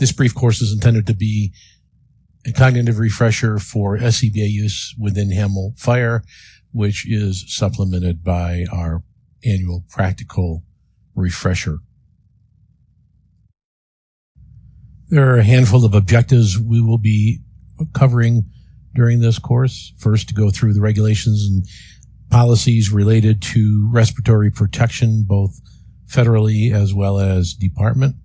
This brief course is intended to be a cognitive refresher for SCBA use within Hamel Fire, which is supplemented by our annual practical refresher. There are a handful of objectives we will be covering during this course. First, to go through the regulations and policies related to respiratory protection, both federally as well as department.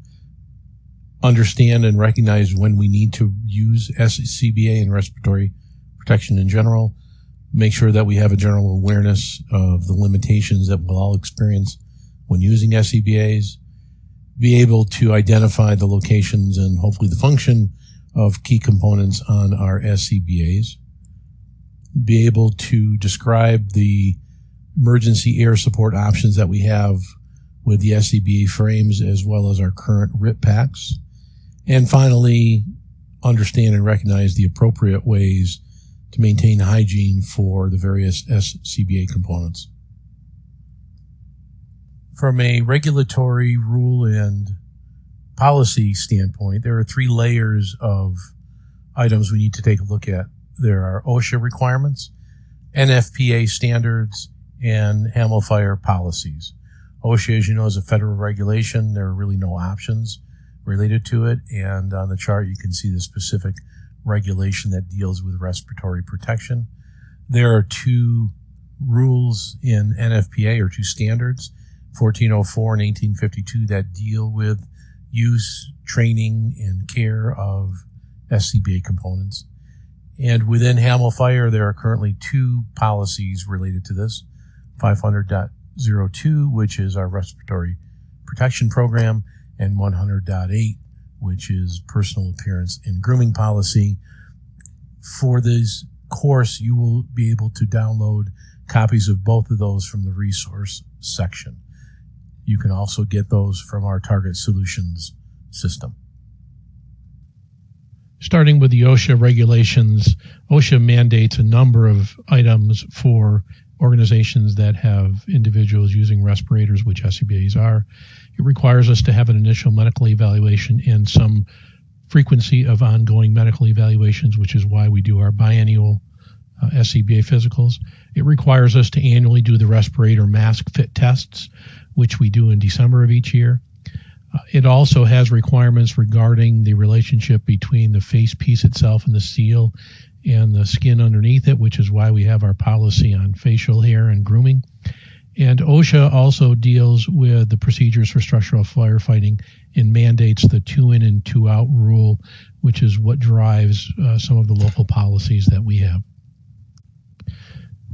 Understand and recognize when we need to use SCBA and respiratory protection in general. Make sure that we have a general awareness of the limitations that we'll all experience when using SCBAs. Be able to identify the locations and hopefully the function of key components on our SCBAs. Be able to describe the emergency air support options that we have with the SCBA frames as well as our current RIP packs. And finally, understand and recognize the appropriate ways to maintain hygiene for the various SCBA components. From a regulatory rule and policy standpoint, there are 3 layers of items we need to take a look at. There are OSHA requirements, NFPA standards, and Hamel Fire policies. OSHA, as you know, is a federal regulation. There are really no options related to it. And on the chart, you can see the specific regulation that deals with respiratory protection. There are 2 rules in NFPA, or 2 standards, 1404 and 1852, that deal with use, training, and care of SCBA components. And within Hamel Fire, there are currently 2 policies related to this. 500.02, which is our respiratory protection program, and 100.8, which is personal appearance and grooming policy. For this course, you will be able to download copies of both of those from the resource section. You can also get those from our Target Solutions system. Starting with the OSHA regulations, OSHA mandates a number of items for organizations that have individuals using respirators, which SCBAs are. It requires us to have an initial medical evaluation and some frequency of ongoing medical evaluations, which is why we do our biannual SCBA physicals. It requires us to annually do the respirator mask fit tests, which we do in December of each year. It also has requirements regarding the relationship between the face piece itself and the seal and the skin underneath it, which is why we have our policy on facial hair and grooming. And OSHA also deals with the procedures for structural firefighting and mandates the 2 in and 2 out rule, which is what drives some of the local policies that we have.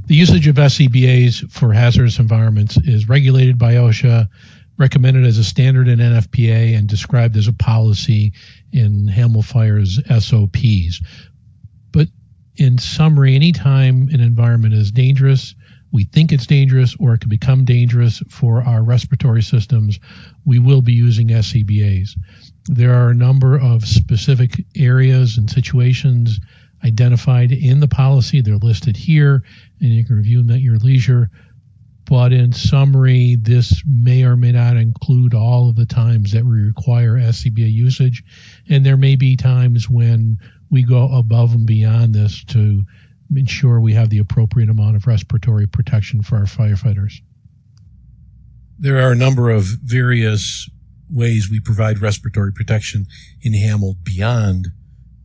The usage of SCBAs for hazardous environments is regulated by OSHA, recommended as a standard in NFPA, and described as a policy in Hamel Fire's SOPs. But in summary, anytime an environment is dangerous, we think it's dangerous, or it can become dangerous for our respiratory systems, we will be using SCBAs. There are a number of specific areas and situations identified in the policy. They're listed here, and you can review them at your leisure. But in summary, this may or may not include all of the times that we require SCBA usage, and there may be times when we go above and beyond this to ensure we have the appropriate amount of respiratory protection for our firefighters. There are a number of various ways we provide respiratory protection in Hamel beyond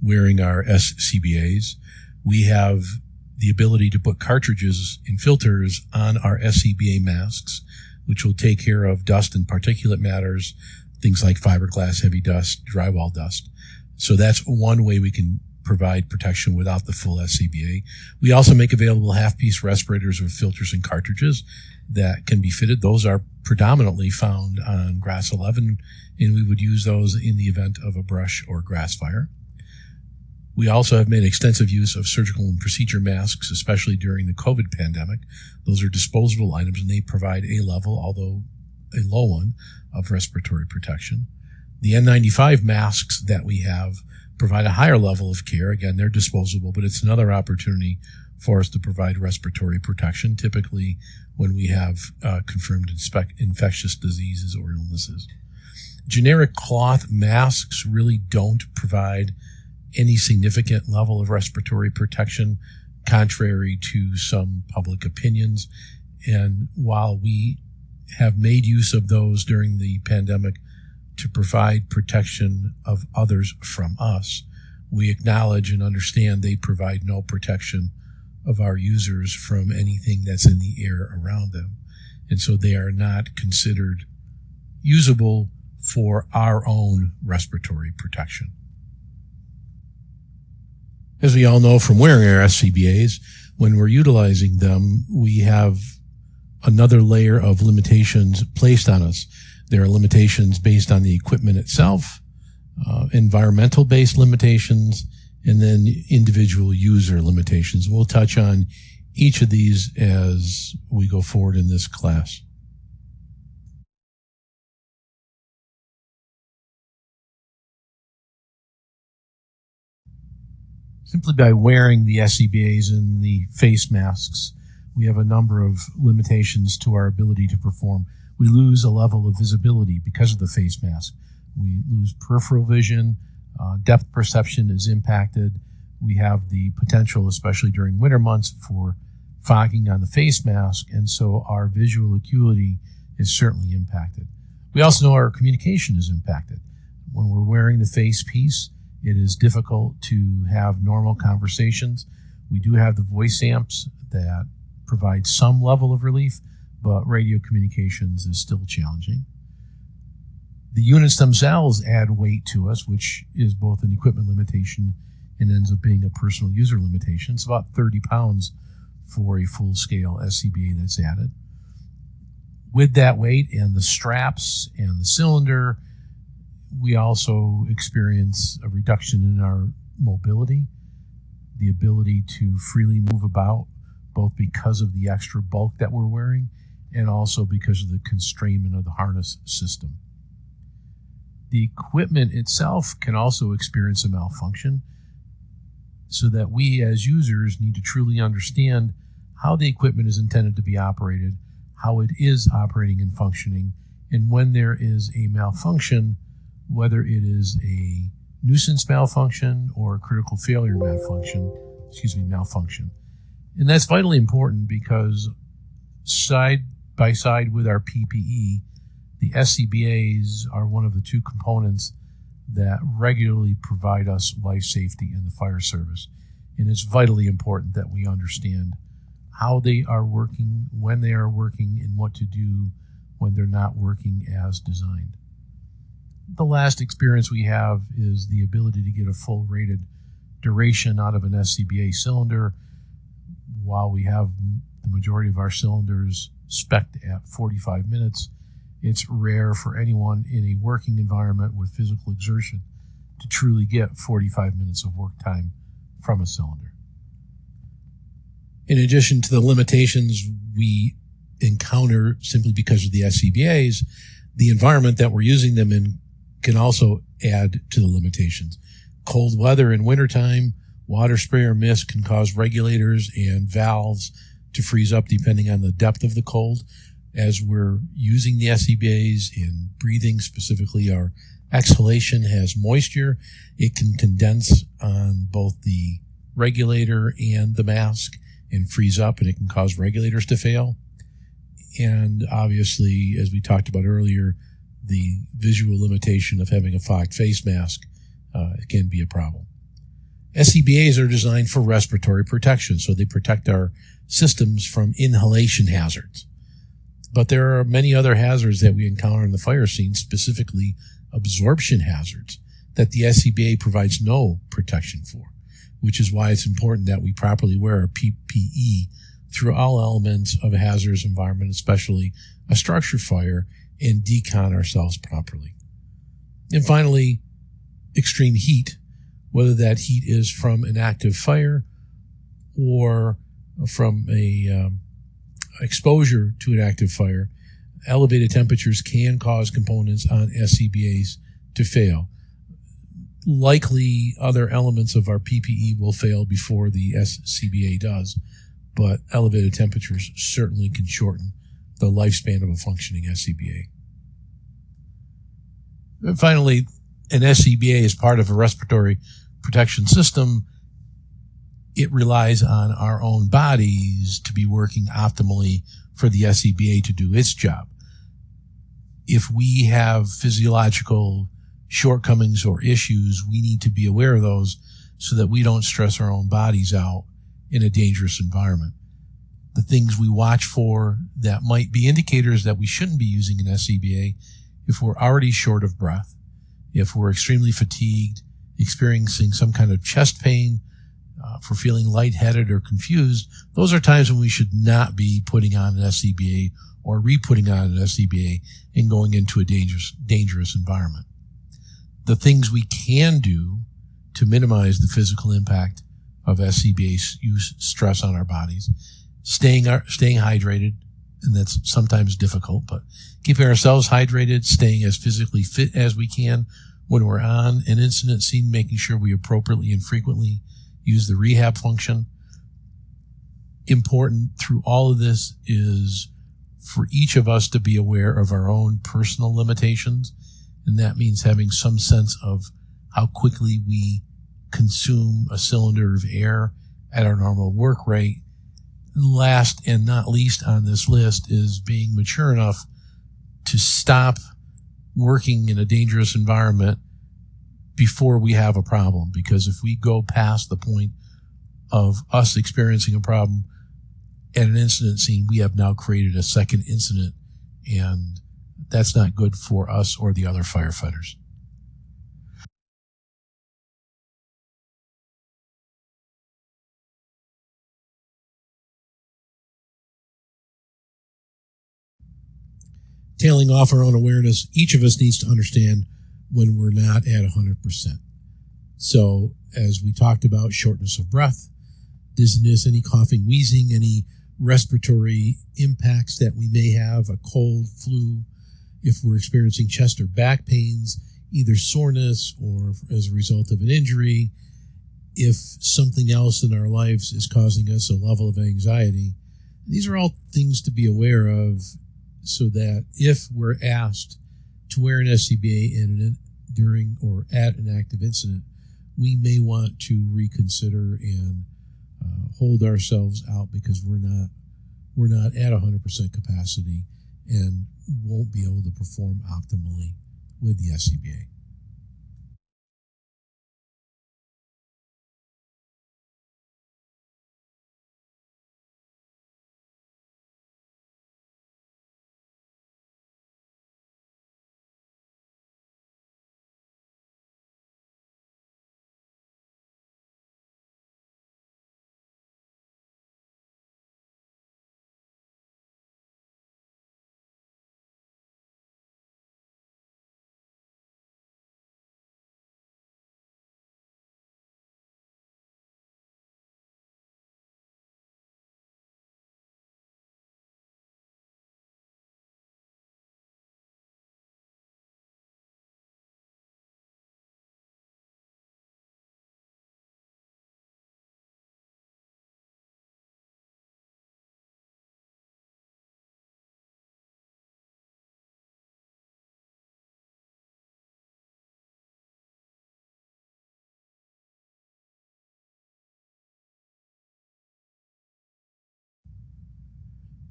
wearing our SCBAs. We have the ability to put cartridges and filters on our SCBA masks, which will take care of dust and particulate matters, things like fiberglass, heavy dust, drywall dust. So that's one way we can provide protection without the full SCBA. We also make available half-piece respirators with filters and cartridges that can be fitted. Those are predominantly found on Grass 11, and we would use those in the event of a brush or grass fire. We also have made extensive use of surgical and procedure masks, especially during the COVID pandemic. Those are disposable items, and they provide a level, although a low one, of respiratory protection. The N95 masks that we have provide a higher level of care. Again, they're disposable, but it's another opportunity for us to provide respiratory protection, typically when we have confirmed infectious diseases or illnesses. Generic cloth masks really don't provide any significant level of respiratory protection, contrary to some public opinions. And while we have made use of those during the pandemic to provide protection of others from us, we acknowledge and understand they provide no protection of our users from anything that's in the air around them. And so they are not considered usable for our own respiratory protection. As we all know from wearing our SCBAs, when we're utilizing them, we have another layer of limitations placed on us. There are limitations based on the equipment itself, environmental-based limitations, and then individual user limitations. We'll touch on each of these as we go forward in this class. Simply by wearing the SCBAs and the face masks, we have a number of limitations to our ability to perform. We lose a level of visibility because of the face mask. We lose peripheral vision, depth perception is impacted. We have the potential, especially during winter months, for fogging on the face mask, and so our visual acuity is certainly impacted. We also know our communication is impacted. When we're wearing the face piece, it is difficult to have normal conversations. We do have the voice amps that provide some level of relief, but radio communications is still challenging. The units themselves add weight to us, which is both an equipment limitation and ends up being a personal user limitation. It's about 30 pounds for a full-scale SCBA that's added. With that weight and the straps and the cylinder, we also experience a reduction in our mobility, the ability to freely move about, both because of the extra bulk that we're wearing and also because of the constrainment of the harness system. The equipment itself can also experience a malfunction, so that we as users need to truly understand how the equipment is intended to be operated, how it is operating and functioning, and when there is a malfunction, whether it is a nuisance malfunction or a critical failure malfunction. And that's vitally important because side by side with our PPE, the SCBAs are one of the two components that regularly provide us life safety in the fire service. And it's vitally important that we understand how they are working, when they are working, and what to do when they're not working as designed. The last experience we have is the ability to get a full rated duration out of an SCBA cylinder. While we have the majority of our cylinders spec'd at 45 minutes, it's rare for anyone in a working environment with physical exertion to truly get 45 minutes of work time from a cylinder. In addition to the limitations we encounter simply because of the SCBAs, the environment that we're using them in can also add to the limitations. Cold weather in wintertime, water spray or mist can cause regulators and valves to freeze up depending on the depth of the cold. As we're using the SCBAs in breathing, specifically our exhalation has moisture, it can condense on both the regulator and the mask and freeze up, and it can cause regulators to fail. And obviously, as we talked about earlier, the visual limitation of having a fogged face mask can be a problem. SCBAs are designed for respiratory protection, so they protect our systems from inhalation hazards. But there are many other hazards that we encounter in the fire scene, specifically absorption hazards, that the SCBA provides no protection for, which is why it's important that we properly wear our PPE through all elements of a hazardous environment, especially a structure fire, and decon ourselves properly. And finally, extreme heat, whether that heat is from an active fire or from a exposure to an active fire. Elevated temperatures can cause components on SCBAs to fail. Likely other elements of our PPE will fail before the SCBA does, but elevated temperatures certainly can shorten the lifespan of a functioning SCBA. And finally, an SCBA is part of a respiratory protection system. It relies on our own bodies to be working optimally for the SCBA to do its job. If we have physiological shortcomings or issues, we need to be aware of those so that we don't stress our own bodies out in a dangerous environment. The things we watch for that might be indicators that we shouldn't be using an SCBA: if we're already short of breath, if we're extremely fatigued, experiencing some kind of chest pain, for feeling lightheaded or confused, those are times when we should not be putting on an SCBA or re-putting on an SCBA and going into a dangerous environment. The things we can do to minimize the physical impact of SCBA use stress on our bodies: staying hydrated, and that's sometimes difficult, but keeping ourselves hydrated, staying as physically fit as we can when we're on an incident scene, making sure we appropriately and frequently use the rehab function. Important through all of this is for each of us to be aware of our own personal limitations, and that means having some sense of how quickly we consume a cylinder of air at our normal work rate. And last and not least on this list is being mature enough to stop working in a dangerous environment before we have a problem, because if we go past the point of us experiencing a problem at an incident scene, we have now created a second incident, and that's not good for us or the other firefighters. Tailing off our own awareness, each of us needs to understand when we're not at 100%. So as we talked about, shortness of breath, dizziness, any coughing, wheezing, any respiratory impacts that we may have, a cold, flu, if we're experiencing chest or back pains, either soreness or as a result of an injury, if something else in our lives is causing us a level of anxiety. These are all things to be aware of, so that if we're asked to wear an SCBA during or at an active incident, we may want to reconsider and hold ourselves out, because we're not at 100% capacity and won't be able to perform optimally with the SCBA.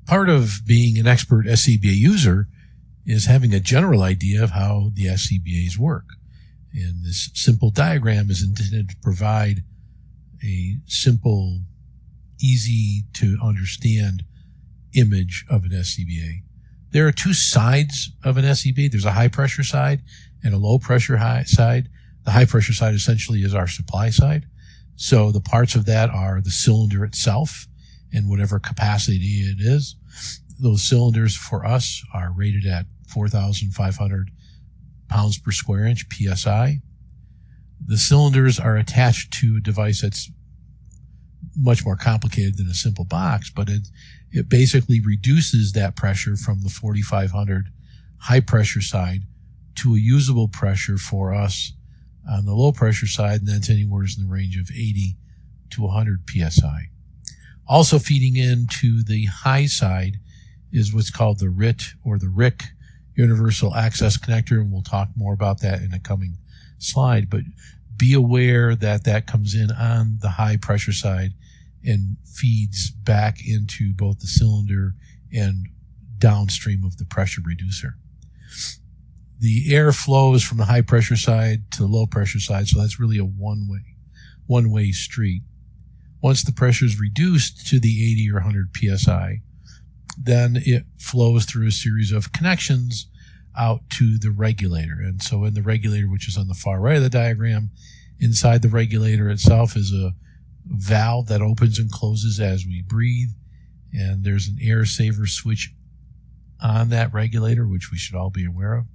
Part of being an expert SCBA user is having a general idea of how the SCBAs work. And this simple diagram is intended to provide a simple, easy to understand image of an SCBA. There are two sides of an SCBA. There's a high pressure side and a low pressure side. The high pressure side essentially is our supply side. So the parts of that are the cylinder itself and whatever capacity it is. Those cylinders for us are rated at 4,500 pounds per square inch, PSI. The cylinders are attached to a device that's much more complicated than a simple box, but it basically reduces that pressure from the 4,500 high pressure side to a usable pressure for us on the low pressure side, and that's anywhere in the range of 80 to 100 PSI. Also feeding into the high side is what's called the RIT or the RIC, universal access connector, and we'll talk more about that in a coming slide. But be aware that that comes in on the high pressure side and feeds back into both the cylinder and downstream of the pressure reducer. The air flows from the high pressure side to the low pressure side, so that's really a one-way street. Once the pressure is reduced to the 80 or 100 psi, then it flows through a series of connections out to the regulator. And so in the regulator, which is on the far right of the diagram, inside the regulator itself is a valve that opens and closes as we breathe. And there's an air saver switch on that regulator, which we should all be aware of.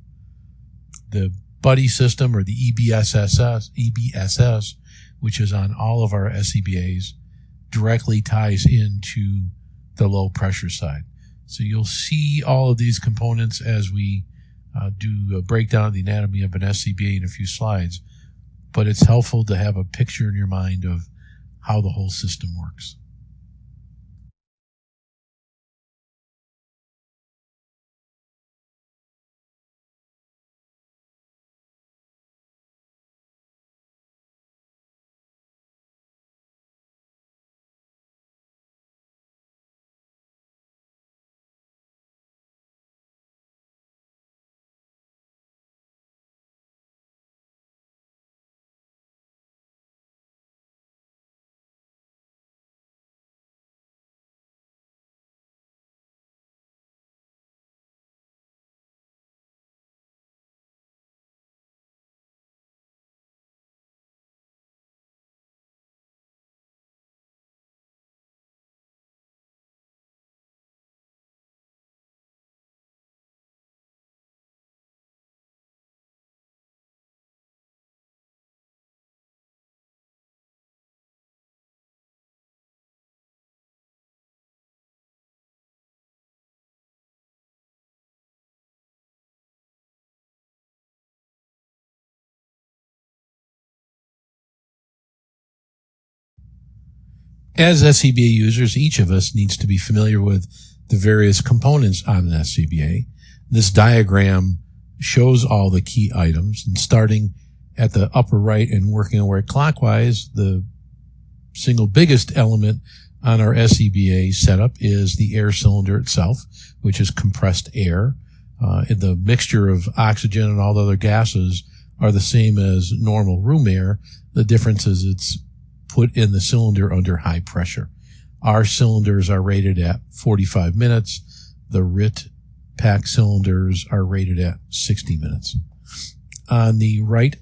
The buddy system, or the EBSS, which is on all of our SCBAs, directly ties into the low pressure side. So you'll see all of these components as we do a breakdown of the anatomy of an SCBA in a few slides, but it's helpful to have a picture in your mind of how the whole system works. As SCBA users, each of us needs to be familiar with the various components on an SCBA. This diagram shows all the key items, and starting at the upper right and working our way clockwise, the single biggest element on our SCBA setup is the air cylinder itself, which is compressed air. And the mixture of oxygen and all the other gases are the same as normal room air. The difference is it's put in the cylinder under high pressure. Our cylinders are rated at 45 minutes. The RIT pack cylinders are rated at 60 minutes. On the right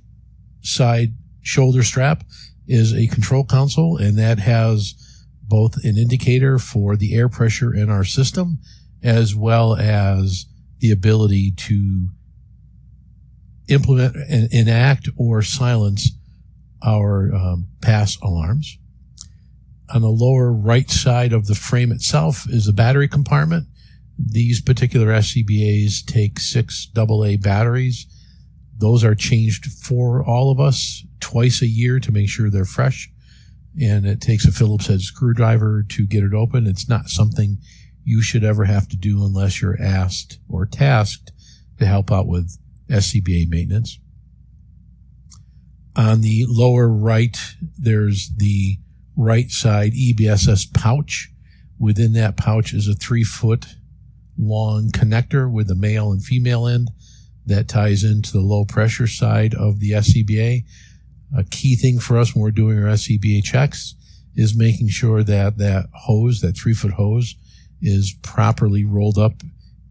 side shoulder strap is a control console, and that has both an indicator for the air pressure in our system, as well as the ability to implement and enact or silence our pass alarms. On the lower right side of the frame itself is a battery compartment. These particular SCBAs take 6 AA batteries. Those are changed for all of us twice a year to make sure they're fresh. And it takes a Phillips head screwdriver to get it open. It's not something you should ever have to do unless you're asked or tasked to help out with SCBA maintenance. On the lower right, there's the right side EBSS pouch. Within that pouch is a 3-foot long connector with a male and female end that ties into the low pressure side of the SCBA. A key thing for us when we're doing our SCBA checks is making sure that that hose, that 3-foot hose, is properly rolled up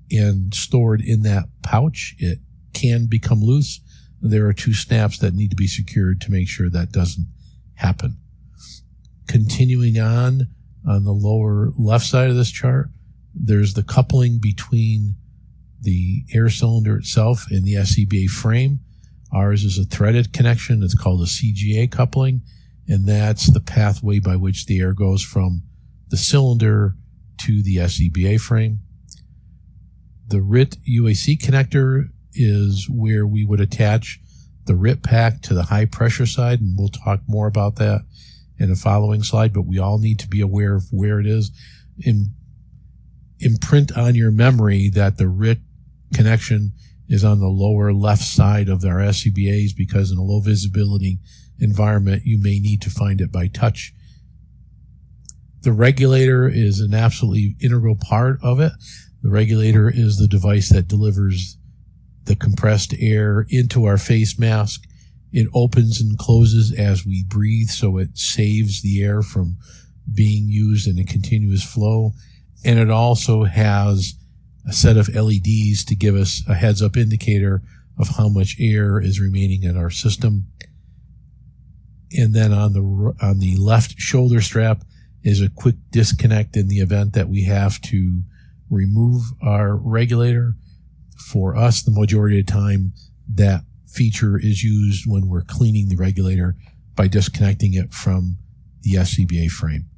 and stored in that pouch. It can become loose. There are 2 snaps that need to be secured to make sure that doesn't happen. Continuing on the lower left side of this chart, there's the coupling between the air cylinder itself and the SCBA frame. Ours is a threaded connection. It's called a CGA coupling, and that's the pathway by which the air goes from the cylinder to the SCBA frame. The RIT UAC connector is where we would attach the RIT pack to the high pressure side, and we'll talk more about that in a following slide, but we all need to be aware of where it is. Imprint on your memory that the RIT connection is on the lower left side of our SCBAs, because in a low visibility environment, you may need to find it by touch. The regulator is an absolutely integral part of it. The regulator is the device that delivers the compressed air into our face mask. It opens and closes as we breathe, so it saves the air from being used in a continuous flow. And it also has a set of LEDs to give us a heads-up indicator of how much air is remaining in our system. And then on the left shoulder strap is a quick disconnect in the event that we have to remove our regulator. For us, the majority of the time, that feature is used when we're cleaning the regulator by disconnecting it from the SCBA frame.